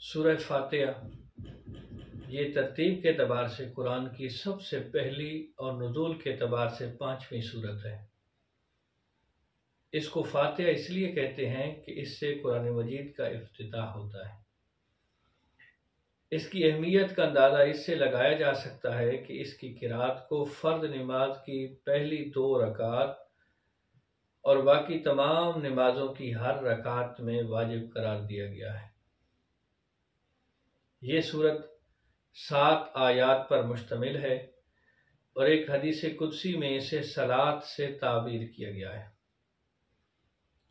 سورہ فاتحہ یہ ترتیب کے اعتبار سے قرآن کی سب سے پہلی اور نزول کے اعتبار سے 5ویں سورت ہے۔ اس کو فاتحہ اس لیے کہتے ہیں کہ اس سے قرآن مجید کا افتتاح ہوتا ہے۔ اس کی اہمیت کا اندازہ اس سے لگایا جا سکتا ہے کہ اس کی قرأت کو فرض نماز کی پہلی 2 رکعات اور باقی تمام نمازوں کی ہر رکعت میں واجب قرار دیا گیا ہے۔ یہ سورت 7 آیات پر مشتمل ہے اور ایک حدیث قدسی میں اسے صلاۃ سے تعبیر کیا گیا ہے۔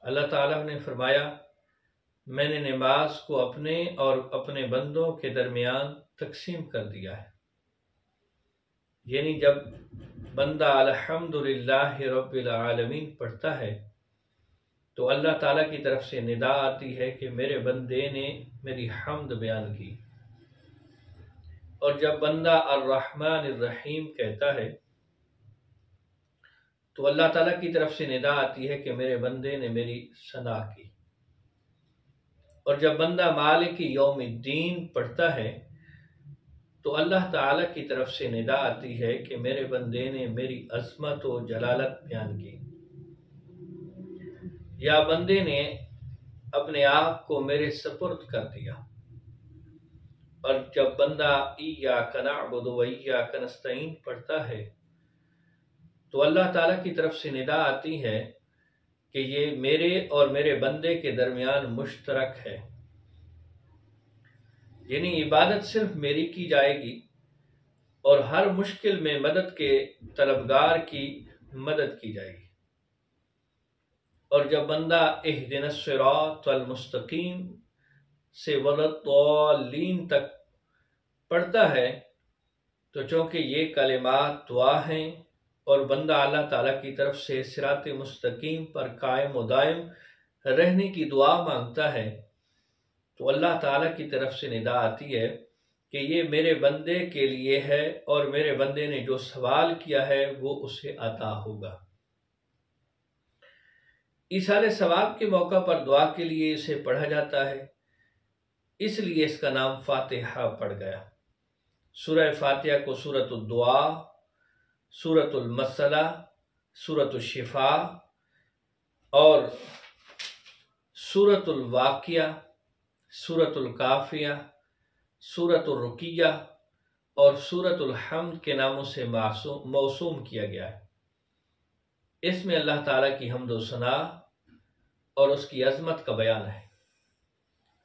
اللہ تعالیٰ نے فرمایا، میں نے نماز کو اپنے اور اپنے بندوں کے درمیان تقسیم کر دیا ہے۔ یعنی جب بندہ الحمدللہ رب العالمین پڑھتا ہے تو اللہ تعالیٰ کی طرف سے ندا آتی ہے کہ میرے بندے نے میری حمد بیان کی، اور جب بندہ الرحمن الرحیم کہتا ہے تو اللہ تعالیٰ کی طرف سے ندا آتی ہے کہ میرے بندے نے میری ثنا کی، اور جب بندہ مالک یوم الدین پڑھتا ہے تو اللہ تعالیٰ کی طرف سے ندا آتی ہے کہ میرے بندے نے میری عظمت و جلالت بیان کی، یا بندے نے اپنے آپ کو میرے سپرد کر دیا۔ اور جب بندہ ایاک نعبد و ایاک نستعین پڑھتا ہے تو اللہ تعالیٰ کی طرف سے ندا آتی ہے کہ یہ میرے اور میرے بندے کے درمیان مشترک ہے، یعنی عبادت صرف میری کی جائے گی اور ہر مشکل میں مدد کے طلبگار کی مدد کی جائے گی۔ اور جب بندہ اہدنا الصراط المستقیم سے وَلَضَّالِّينَ تک پڑھتا ہے تو چونکہ یہ کلمات دعا ہیں اور بندہ اللہ تعالیٰ کی طرف سے صراط مستقیم پر قائم و دائم رہنے کی دعا مانگتا ہے تو اللہ تعالیٰ کی طرف سے ندا آتی ہے کہ یہ میرے بندے کے لیے ہے اور میرے بندے نے جو سوال کیا ہے وہ اسے عطا ہوگا۔ ایصال ثواب کے موقع پر دعا کے لیے اسے پڑھا جاتا ہے، اس لیے اس کا نام فاتحہ پڑ گیا۔ سورہ فاتحہ کو سورۃ الدعاء، سورۃ المسلہ، سورۃ الشفاء اور سورۃ الواقعہ، سورۃ الکافیہ، سورۃ الرقیہ اور سورۃ الحمد کے ناموں سے موسوم کیا گیا ہے۔ اس میں اللہ تعالیٰ کی حمد و ثنا اور اس کی عظمت کا بیان ہے۔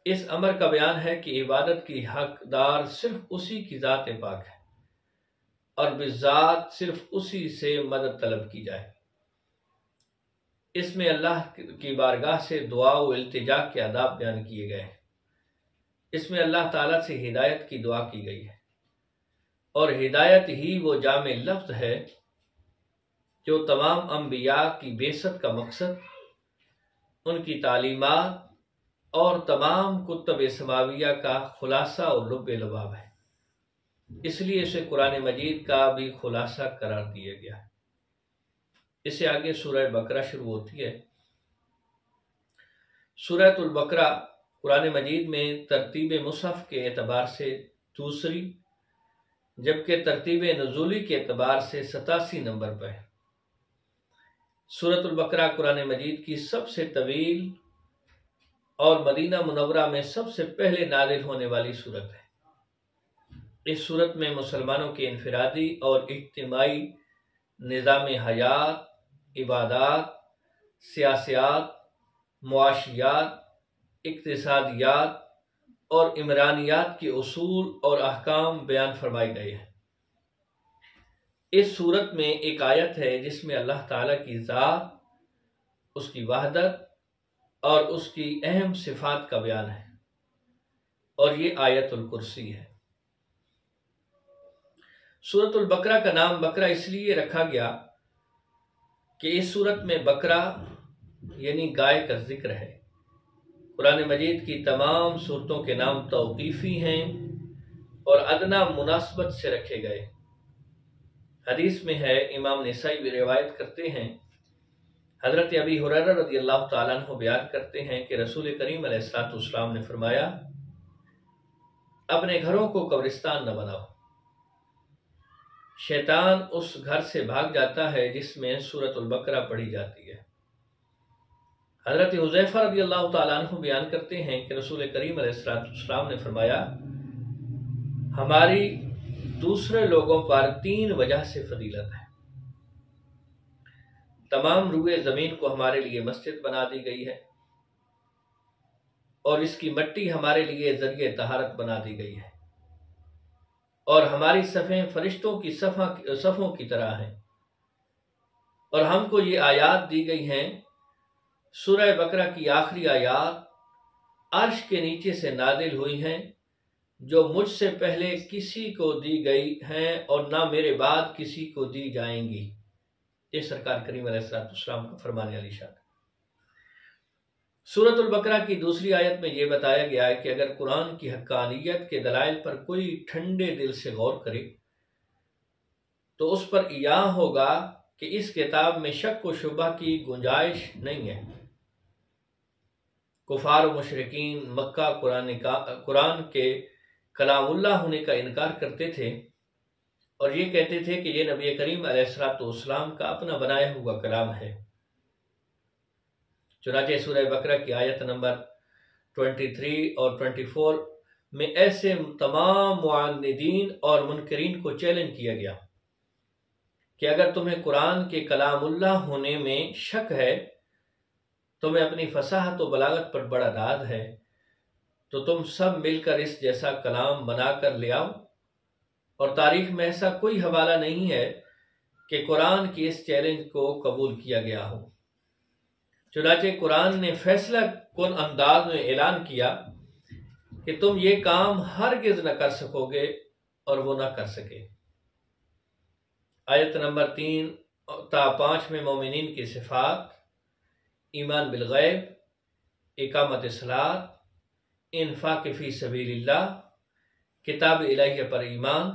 اس امر کا بیان ہے کہ عبادت کی حقدار صرف اسی کی ذات پاک ہے اور بالذات صرف اسی سے مدد طلب کی جائے۔ اس میں اللہ کی بارگاہ سے دعا و التجا کے آداب بیان کیے گئے ہیں۔ اس میں اللہ تعالیٰ سے ہدایت کی دعا کی گئی ہے، اور ہدایت ہی وہ جامع لفظ ہے جو تمام انبیاء کی بعثت کا مقصد، ان کی تعلیمات اور تمام کتب سماویہ کا خلاصہ اور لب لباب ہے۔ اس لیے اسے قرآن مجید کا بھی خلاصہ قرار دیا گیا ہے۔ اس سے آگے سورہ بقرہ شروع ہوتی ہے۔ سورۃ البقرہ قرآن مجید میں ترتیب مصحف کے اعتبار سے دوسری، جبکہ ترتیب نزولی کے اعتبار سے 87 نمبر پر ہے۔ سورۃ البقرہ قرآن مجید کی سب سے طویل اور مدینہ منورہ میں سب سے پہلے نازل ہونے والی سورت ہے۔ اس سورت میں مسلمانوں کے انفرادی اور اجتماعی نظام حیات، عبادات، سیاسیات، معاشیات، اقتصادیات اور عمرانیات کے اصول اور احکام بیان فرمائے گئے ہیں۔ اس سورت میں ایک آیت ہے جس میں اللہ تعالیٰ کی ذات، اس کی وحدت اور اس کی اہم صفات کا بیان ہے، اور یہ آیت الکرسی ہے۔ سورۃ البقرہ کا نام بقرہ اس لیے رکھا گیا کہ اس سورت میں بقرہ یعنی گائے کا ذکر ہے۔ قرآن مجید کی تمام سورتوں کے نام توقیفی ہیں اور ادنیٰ مناسبت سے رکھے گئے۔ حدیث میں ہے، امام نسائی بھی روایت کرتے ہیں، حضرت ابی ہریرہ رضی اللہ تعالیٰ عنہ بیان کرتے ہیں کہ رسول کریم علیہ الصلوۃ والسلام نے فرمایا، اپنے گھروں کو قبرستان نہ بناؤ۔ شیطان اس گھر سے بھاگ جاتا ہے جس میں سورۃ البقرہ پڑھی جاتی ہے۔ حضرت حذیفہ رضی اللہ تعالیٰ عنہ بیان کرتے ہیں کہ رسول کریم علیہ السلام نے فرمایا، ہماری دوسرے لوگوں پر 3 وجہ سے فضیلت ہے۔ تمام روئے زمین کو ہمارے لیے مسجد بنا دی گئی ہے، اور اس کی مٹی ہمارے لیے ذریعہ طہارت بنا دی گئی ہے، اور ہماری صفیں فرشتوں کی صفوں کی طرح ہیں، اور ہم کو یہ آیات دی گئی ہیں۔ سورہ بقرہ کی آخری آیات عرش کے نیچے سے نازل ہوئی ہیں، جو مجھ سے پہلے کسی کو دی گئی ہیں اور نہ میرے بعد کسی کو دی جائیں گی۔ یہ سرکار کریم علیہ السلام کا فرمان علی شان۔ سورۃ البقرہ کی دوسری آیت میں یہ بتایا گیا ہے کہ اگر قرآن کی حقانیت کے دلائل پر کوئی ٹھنڈے دل سے غور کرے تو اس پر یہاں ہوگا کہ اس کتاب میں شک و شبہ کی گنجائش نہیں ہے۔ کفار و مشرکین مکہ قرآن کے کلام اللہ ہونے کا انکار کرتے تھے، اور یہ کہتے تھے کہ یہ نبی کریم علیہ السلام کا اپنا بنایا ہوا کلام ہے۔ چنانچہ سورہ بقرہ کی آیت نمبر 23 اور 24 میں ایسے تمام معاندین اور منکرین کو چیلنج کیا گیا کہ اگر تمہیں قرآن کے کلام اللہ ہونے میں شک ہے، تمہیں اپنی فصاحت و بلاغت پر بڑا داد ہے، تو تم سب مل کر اس جیسا کلام بنا کر لے آؤ، اور تاریخ میں ایسا کوئی حوالہ نہیں ہے کہ قرآن کی اس چیلنج کو قبول کیا گیا ہو۔ چنانچہ قرآن نے فیصلہ کن انداز میں اعلان کیا کہ تم یہ کام ہرگز نہ کر سکو گے، اور وہ نہ کر سکے۔ آیت نمبر 3 تا 5 میں مومنین کی صفات: ایمان بالغیب، اقامت صلاۃ، انفاق فی سبیل اللہ، کتاب الہیہ پر ایمان،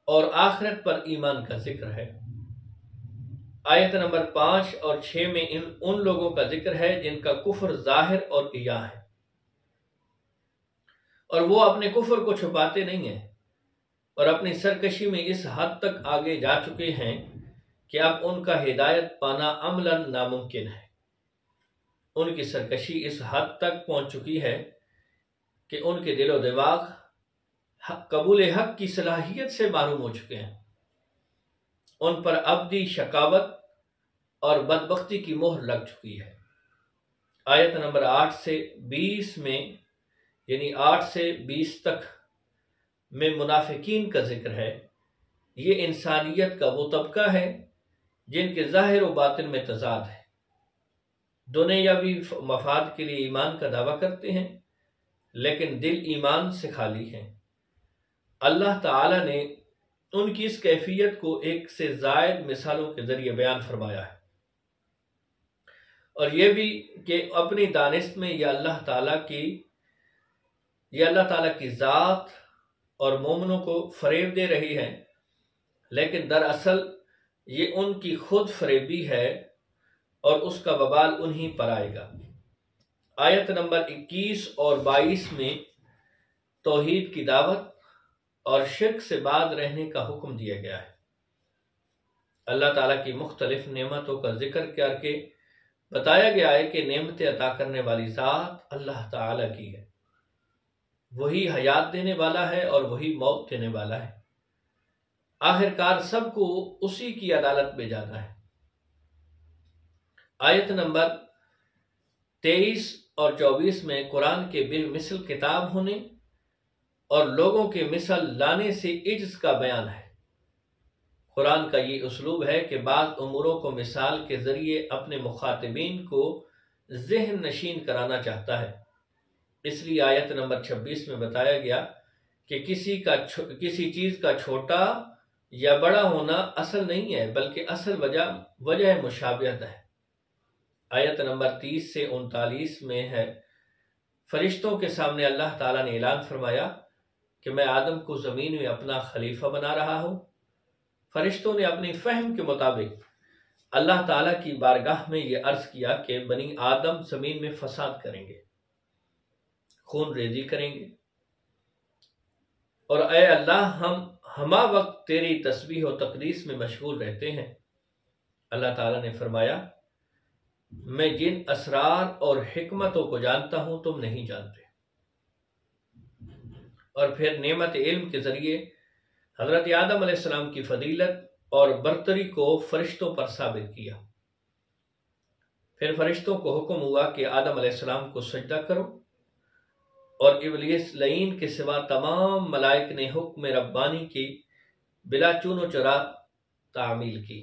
اور آخرت پر ایمان کا ذکر ہے۔ آیت نمبر 5 اور 6 میں ان لوگوں کا ذکر ہے جن کا کفر ظاہر اور عیاں ہے، اور وہ اپنے کفر کو چھپاتے نہیں ہیں، اور اپنی سرکشی میں اس حد تک آگے جا چکے ہیں کہ اب ان کا ہدایت پانا عملاً ناممکن ہے۔ ان کی سرکشی اس حد تک پہنچ چکی ہے کہ ان کے دل و دماغ قبول حق کی صلاحیت سے معروم ہو چکے ہیں۔ ان پر ابدی شقاوت اور بدبختی کی مہر لگ چکی ہے۔ آیت نمبر 8 سے 20 میں، یعنی 8 سے 20 تک میں منافقین کا ذکر ہے۔ یہ انسانیت کا وہ طبقہ ہے جن کے ظاہر و باطن میں تضاد ہے، دنیاوی مفاد کے لیے ایمان کا دعویٰ کرتے ہیں لیکن دل ایمان سے خالی ہیں۔ اللہ تعالی نے ان کی اس کیفیت کو ایک سے زائد مثالوں کے ذریعے بیان فرمایا ہے، اور یہ بھی کہ اپنی دانست میں یہ اللہ تعالیٰ کی ذات اور مومنوں کو فریب دے رہی ہے، لیکن دراصل یہ ان کی خود فریبی ہے، اور اس کا وبال انہی پر آئے گا۔ آیت نمبر 21 اور 22 میں توحید کی دعوت اور شرک سے بعد رہنے کا حکم دیا گیا ہے۔ اللہ تعالیٰ کی مختلف نعمتوں کا ذکر کر کے بتایا گیا ہے کہ نعمتیں عطا کرنے والی ذات اللہ تعالیٰ کی ہے، وہی حیات دینے والا ہے اور وہی موت دینے والا ہے، آخرکار سب کو اسی کی عدالت میں جانا ہے۔ آیت نمبر 23 اور 24 میں قرآن کے بالمثل کتاب ہونے اور لوگوں کے مثل لانے سے عجز کا بیان ہے۔ قرآن کا یہ اسلوب ہے کہ بعض اموروں کو مثال کے ذریعے اپنے مخاطبین کو ذہن نشین کرانا چاہتا ہے۔ اس لیے آیت نمبر 26 میں بتایا گیا کہ کسی چیز کا چھوٹا یا بڑا ہونا اصل نہیں ہے، بلکہ اصل وجہ مشابہت ہے۔ آیت نمبر 30 سے 39 میں ہے، فرشتوں کے سامنے اللہ تعالیٰ نے اعلان فرمایا کہ میں آدم کو زمین میں اپنا خلیفہ بنا رہا ہوں۔ فرشتوں نے اپنی فہم کے مطابق اللہ تعالیٰ کی بارگاہ میں یہ عرض کیا کہ بنی آدم زمین میں فساد کریں گے، خون ریزی کریں گے، اور اے اللہ ہم ہما وقت تیری تسبیح و تقدیس میں مشغول رہتے ہیں۔ اللہ تعالیٰ نے فرمایا میں جن اسرار اور حکمتوں کو جانتا ہوں تم نہیں جانتے۔ اور پھر نعمت علم کے ذریعے حضرت آدم علیہ السلام کی فضیلت اور برتری کو فرشتوں پر ثابت کیا۔ پھر فرشتوں کو حکم ہوا کہ آدم علیہ السلام کو سجدہ کرو، اور ابلیس لعین کے سوا تمام ملائک نے حکم ربانی کی بلا چون و چرا تعمیل کی۔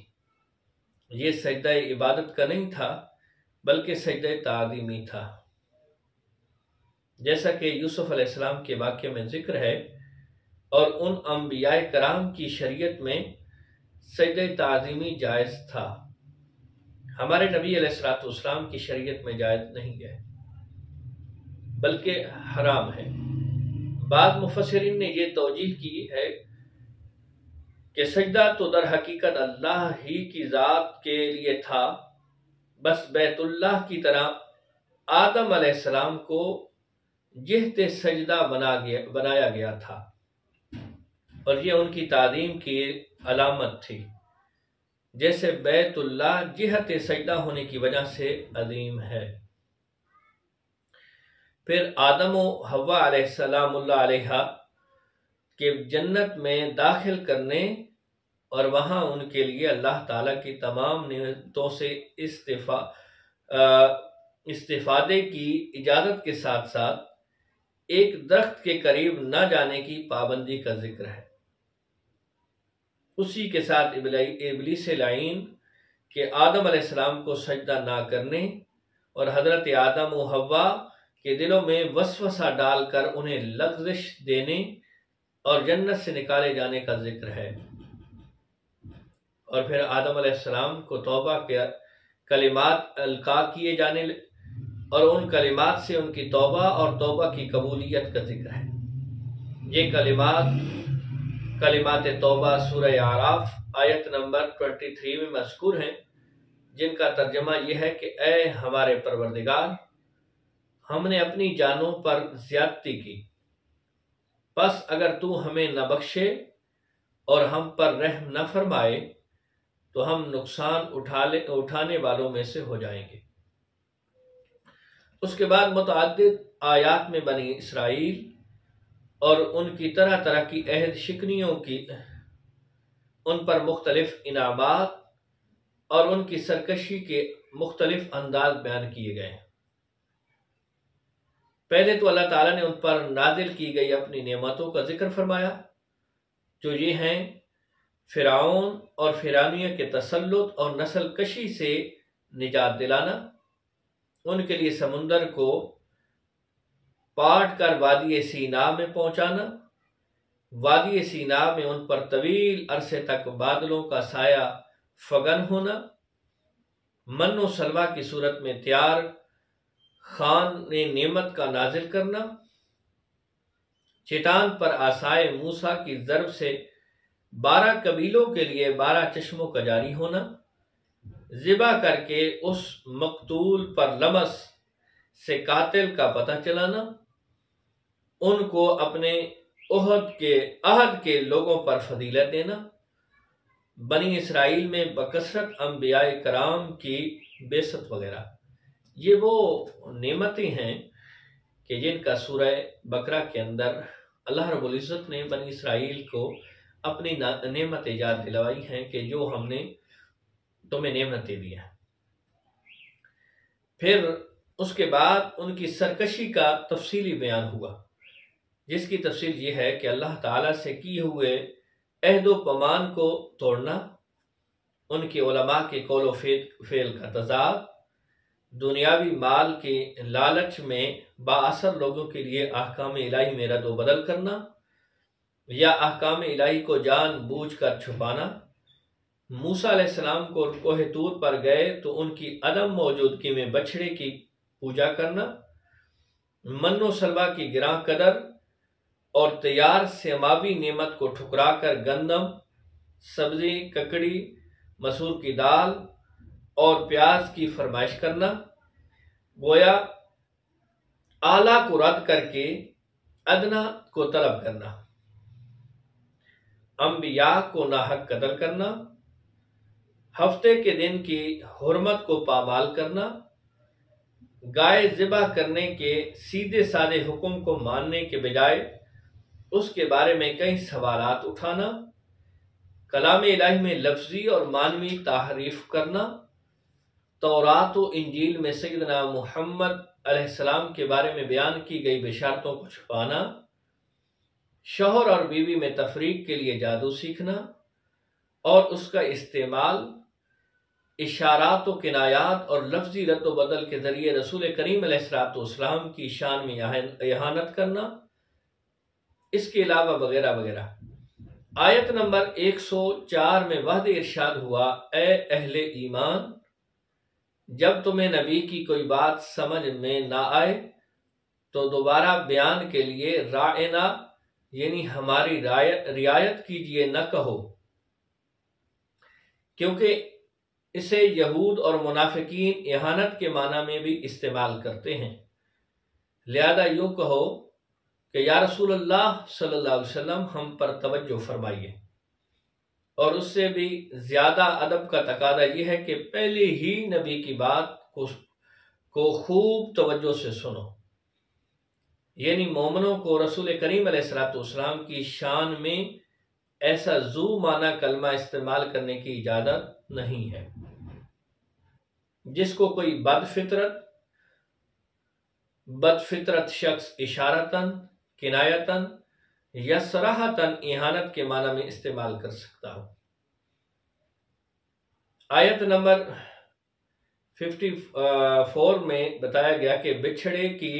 یہ سجدہ عبادت کا نہیں تھا بلکہ سجدہ تعظیمی تھا، جیسا کہ یوسف علیہ السلام کے واقعے میں ذکر ہے، اور ان انبیاء کرام کی شریعت میں سجدہ تعظیمی جائز تھا۔ ہمارے نبی علیہ السلام کی شریعت میں جائز نہیں ہے بلکہ حرام ہے۔ بعض مفسرین نے یہ توجیہ کی ہے کہ سجدہ تو در حقیقت اللہ ہی کی ذات کے لیے تھا، بس بیت اللہ کی طرح آدم علیہ السلام کو جہت سجدہ بنایا گیا تھا، اور یہ ان کی تعظیم کی علامت تھی، جیسے بیت اللہ جہت سجدہ ہونے کی وجہ سے عظیم ہے۔ پھر آدم و حوا علیہ السلام اللہ علیہ کے جنت میں داخل کرنے اور وہاں ان کے لیے اللہ تعالیٰ کی تمام نعمتوں سے استفادے کی اجازت کے ساتھ ساتھ ایک درخت کے قریب نہ جانے کی پابندی کا ذکر ہے۔ اسی کے ساتھ ابلیس لعین کے آدم علیہ السلام کو سجدہ نہ کرنے اور حضرت آدم و حوا کے دلوں میں وسوسہ ڈال کر انہیں لغزش دینے اور جنت سے نکالے جانے کا ذکر ہے۔ اور پھر آدم علیہ السلام کو توبہ کے کلمات القاء کیے جانے اور ان کلمات سے ان کی توبہ اور توبہ کی قبولیت کا ذکر ہے۔ یہ کلمات توبہ سورہ اعراف آیت نمبر 23 میں مذکور ہیں، جن کا ترجمہ یہ ہے کہ اے ہمارے پروردگار، ہم نے اپنی جانوں پر زیادتی کی، پس اگر تو ہمیں نہ بخشے اور ہم پر رحم نہ فرمائے تو ہم نقصان اٹھانے والوں میں سے ہو جائیں گے۔ اس کے بعد متعدد آیات میں بنی اسرائیل اور ان کی طرح طرح کی عہد شکنیوں کی ان پر مختلف انعامات اور ان کی سرکشی کے مختلف انداز بیان کیے گئے۔ پہلے تو اللہ تعالیٰ نے ان پر نازل کی گئی اپنی نعمتوں کا ذکر فرمایا، جو یہ ہیں فرعون اور فرعونیت کے تسلط اور نسل کشی سے نجات دلانا، ان کے لیے سمندر کو پاٹ کر وادی سینا میں پہنچانا، وادی سینا میں ان پر طویل عرصے تک بادلوں کا سایہ فگن ہونا، من و سلوہ کی صورت میں تیار خان نعمت کا نازل کرنا، چٹان پر عصائے موسیٰ کی ضرب سے 12 قبیلوں کے لیے 12 چشموں کا جاری ہونا، ذبح کر کے اس مقتول پر لمس سے قاتل کا پتہ چلانا، ان کو اپنے عہد کے لوگوں پر فضیلت دینا، بنی اسرائیل میں بکثرت انبیاء کرام کی بعثت وغیرہ۔ یہ وہ نعمتیں ہیں کہ جن کا سورہ بقرہ کے اندر اللہ رب العزت نے بنی اسرائیل کو اپنی نعمتیں یاد دلوائی ہیں کہ جو ہم نے تمہیں نعمتیں دی ہیں۔ پھر اس کے بعد ان کی سرکشی کا تفصیلی بیان ہوا، جس کی تفصیل یہ ہے کہ اللہ تعالیٰ سے کیے ہوئے عہد و پیمان کو توڑنا، ان کے علماء کے قول و فعل کا تضاد، دنیاوی مال کے لالچ میں بااثر لوگوں کے لیے احکام الہی میں رد و بدل کرنا یا احکام الہی کو جان بوجھ کر چھپانا، موسیٰ علیہ السلام کو کوہ طور پر گئے تو ان کی عدم موجودگی میں بچھڑے کی پوجا کرنا، من و سلوہ کی گراں قدر اور تیار سماوی نعمت کو ٹھکرا کر گندم، سبزی، ککڑی، مسور کی دال اور پیاز کی فرمائش کرنا، گویا اعلیٰ کو رد کر کے ادنا کو طلب کرنا۔ انبیاء کو ناحق قتل کرنا، ہفتے کے دن کی حرمت کو پامال کرنا، گائے ذبح کرنے کے سیدھے سادے حکم کو ماننے کے بجائے اس کے بارے میں کئی سوالات اٹھانا، کلام الہی میں لفظی اور معنوی تحریف کرنا، تورات و انجیل میں سیدنا محمد علیہ السلام کے بارے میں بیان کی گئی بشارتوں کو چھپانا، شوہر اور بیوی میں تفریق کے لیے جادو سیکھنا اور اس کا استعمال اشارات و کنایات اور لفظی رد و بدل کے ذریعے رسول کریم علیہ السلام کی شان میں اہانت کرنا، اس کے علاوہ وغیرہ وغیرہ۔ آیت نمبر 104 میں وعد ارشاد ہوا، اے اہل ایمان، جب تمہیں نبی کی کوئی بات سمجھ میں نہ آئے تو دوبارہ بیان کے لیے رائنا یعنی ہماری رعایت کیجئے نہ کہو، کیونکہ اسے یہود اور منافقین اہانت کے معنی میں بھی استعمال کرتے ہیں، لہذا یوں کہو کہ یا رسول اللہ صلی اللہ علیہ وسلم ہم پر توجہ فرمائیے۔ اور اس سے بھی زیادہ ادب کا تقاضا یہ ہے کہ پہلے ہی نبی کی بات کو خوب توجہ سے سنو، یعنی مومنوں کو رسول کریم علیہ السلام کی شان میں ایسا ذو معنی کلمہ استعمال کرنے کی اجازت نہیں ہے جس کو کوئی بد فطرت شخص اشارتاً، کنایتاً یا صراحتاً اہانت کے معنی میں استعمال کر سکتا ہو۔ آیت نمبر 54 میں بتایا گیا کہ بچھڑے کی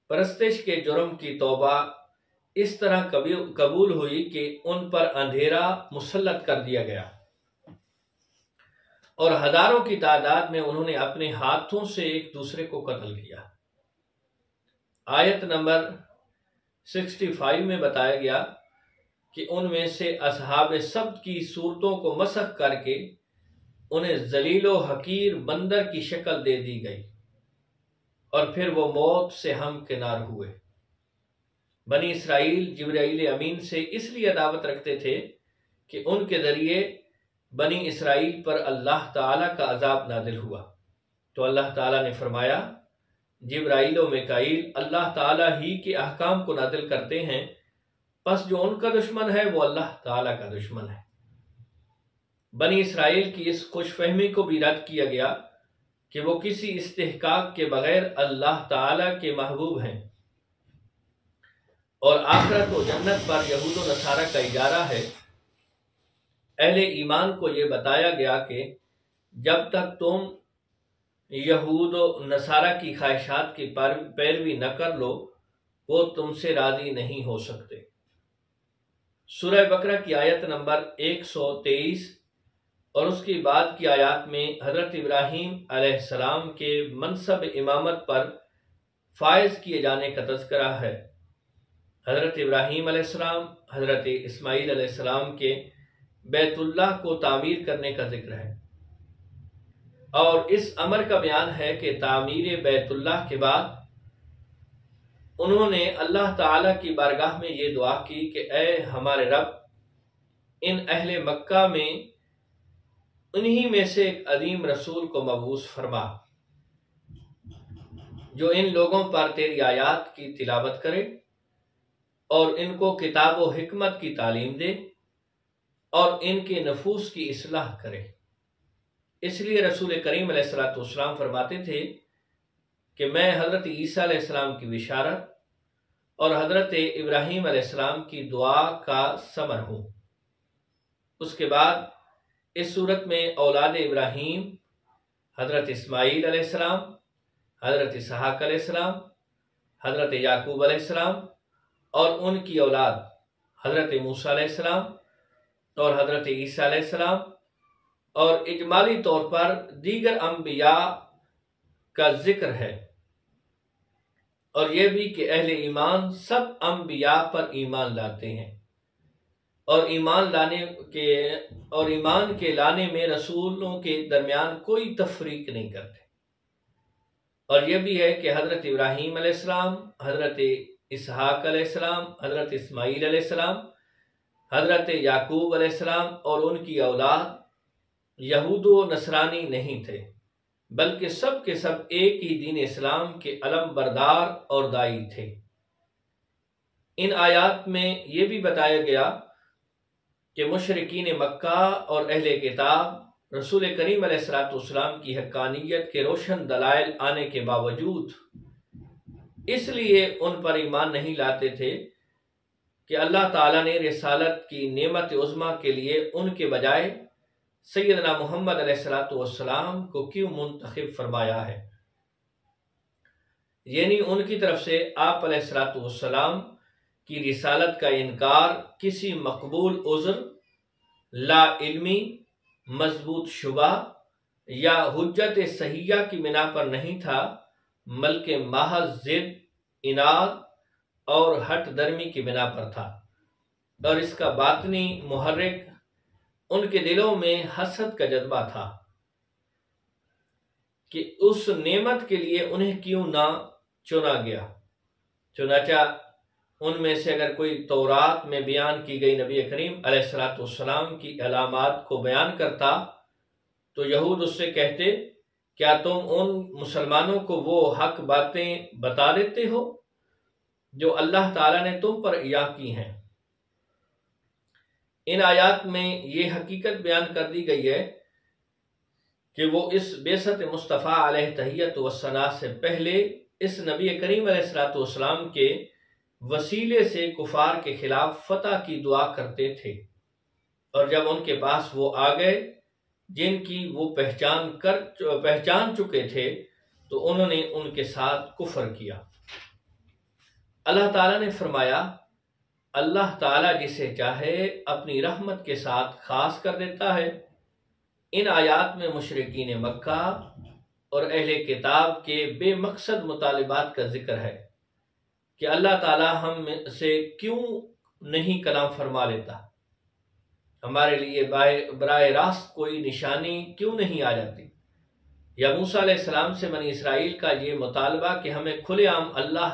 پرستش کے جرم کی توبہ اس طرح قبول ہوئی کہ ان پر اندھیرا مسلط کر دیا گیا اور ہزاروں کی تعداد میں انہوں نے اپنے ہاتھوں سے ایک دوسرے کو قتل کیا۔ آیت نمبر 65 میں بتایا گیا کہ ان میں سے اصحاب سبت کی صورتوں کو مسخ کر کے انہیں ذلیل و حقیر بندر کی شکل دے دی گئی اور پھر وہ موت سے ہمکنار ہوئے۔ بنی اسرائیل جبرائیل امین سے اس لیے عداوت رکھتے تھے کہ ان کے ذریعے بنی اسرائیل پر اللہ تعالیٰ کا عذاب نازل ہوا، تو اللہ تعالیٰ نے فرمایا جبرائیل و میکائیل اللہ تعالیٰ ہی کے احکام کو نازل کرتے ہیں، پس جو ان کا دشمن ہے وہ اللہ تعالیٰ کا دشمن ہے۔ بنی اسرائیل کی اس خوش فہمی کو بھی رد کیا گیا کہ وہ کسی استحقاق کے بغیر اللہ تعالیٰ کے محبوب ہیں، اور آخرت و جنت پر یہود و نصارہ کا اجارہ ہے۔ اہل ایمان کو یہ بتایا گیا کہ جب تک تم یہود و نصارہ کی خواہشات کی پیروی نہ کر لو وہ تم سے راضی نہیں ہو سکتے۔ سورہ بقرہ کی آیت نمبر 123 اور اس کی بعد کی آیات میں حضرت ابراہیم علیہ السلام کے منصب امامت پر فائز کیے جانے کا تذکرہ ہے۔ حضرت ابراہیم علیہ السلام، حضرت اسماعیل علیہ السلام کے بیت اللہ کو تعمیر کرنے کا ذکر ہے، اور اس امر کا بیان ہے کہ تعمیر بیت اللہ کے بعد انہوں نے اللہ تعالیٰ کی بارگاہ میں یہ دعا کی کہ اے ہمارے رب، ان اہل مکہ میں انہی میں سے ایک عظیم رسول کو مبعوث فرما جو ان لوگوں پر تیری آیات کی تلاوت کرے اور ان کو کتاب و حکمت کی تعلیم دے اور ان کے نفوس کی اصلاح کرے۔ اس لیے رسول کریم علیہ السلام فرماتے تھے کہ میں حضرت عیسیٰ علیہ السلام کی بشارت اور حضرت ابراہیم علیہ السلام کی دعا کا ثمر ہوں۔ اس کے بعد اس صورت میں اولاد ابراہیم حضرت اسماعیل علیہ السلام، حضرت اسحاق علیہ السلام، حضرت یعقوب علیہ السلام اور ان کی اولاد حضرت موسیٰ علیہ السلام اور حضرت عیسیٰ علیہ السلام اور اجمالی طور پر دیگر انبیاء کا ذکر ہے، اور یہ بھی کہ اہل ایمان سب انبیاء پر ایمان لاتے ہیں اور ایمان کے لانے میں رسولوں کے درمیان کوئی تفریق نہیں کرتے۔ اور یہ بھی ہے کہ حضرت ابراہیم علیہ السلام، حضرت اسحاق علیہ السلام، حضرت اسماعیل علیہ السلام، حضرت یعقوب علیہ السلام اور ان کی اولاد یہود و نصرانی نہیں تھے، بلکہ سب کے سب ایک ہی دین اسلام کے علم بردار اور دائی تھے۔ ان آیات میں یہ بھی بتایا گیا کہ مشرکین مکہ اور اہل کتاب رسول کریم علیہ السلام کی حقانیت کے روشن دلائل آنے کے باوجود اس لیے ان پر ایمان نہیں لاتے تھے کہ اللہ تعالیٰ نے رسالت کی نعمت عظمیٰ کے لیے ان کے بجائے سیدنا محمد علیہ السلام کو کیوں منتخب فرمایا ہے، یعنی ان کی طرف سے آپ علیہ السلام کی رسالت کا انکار کسی مقبول عذر، لا علمی، مضبوط شبہ یا حجت صحیحہ کی بنا پر نہیں تھا، بلکہ محض ضد، اناد اور ہٹ درمی کی بنا پر تھا، اور اس کا باطنی محرک ان کے دلوں میں حسد کا جذبہ تھا کہ اس نعمت کے لیے انہیں کیوں نہ چنا گیا۔ چنانچہ ان میں سے اگر کوئی تورات میں بیان کی گئی نبی کریم علیہ السلام کی علامات کو بیان کرتا تو یہود اس سے کہتے، کیا تم ان مسلمانوں کو وہ حق باتیں بتا دیتے ہو جو اللہ تعالیٰ نے تم پر عطا کی ہیں۔ ان آیات میں یہ حقیقت بیان کر دی گئی ہے کہ وہ اس بعثت مصطفیٰ علیہ تحیت و ثنا سے پہلے اس نبی کریم علیہ السلام کے وسیلے سے کفار کے خلاف فتح کی دعا کرتے تھے، اور جب ان کے پاس وہ آ گئے جن کی وہ پہچان چکے تھے تو انہوں نے ان کے ساتھ کفر کیا۔ اللہ تعالیٰ نے فرمایا، اللہ تعالیٰ جسے چاہے اپنی رحمت کے ساتھ خاص کر دیتا ہے۔ ان آیات میں مشرکین مکہ اور اہل کتاب کے بے مقصد مطالبات کا ذکر ہے کہ اللہ تعالیٰ ہم سے کیوں نہیں کلام فرما لیتا، ہمارے لیے براہ راست کوئی نشانی کیوں نہیں آ جاتی، یا موسیٰ علیہ السلام سے بنی اسرائیل کا یہ مطالبہ کہ ہمیں کھلے عام اللہ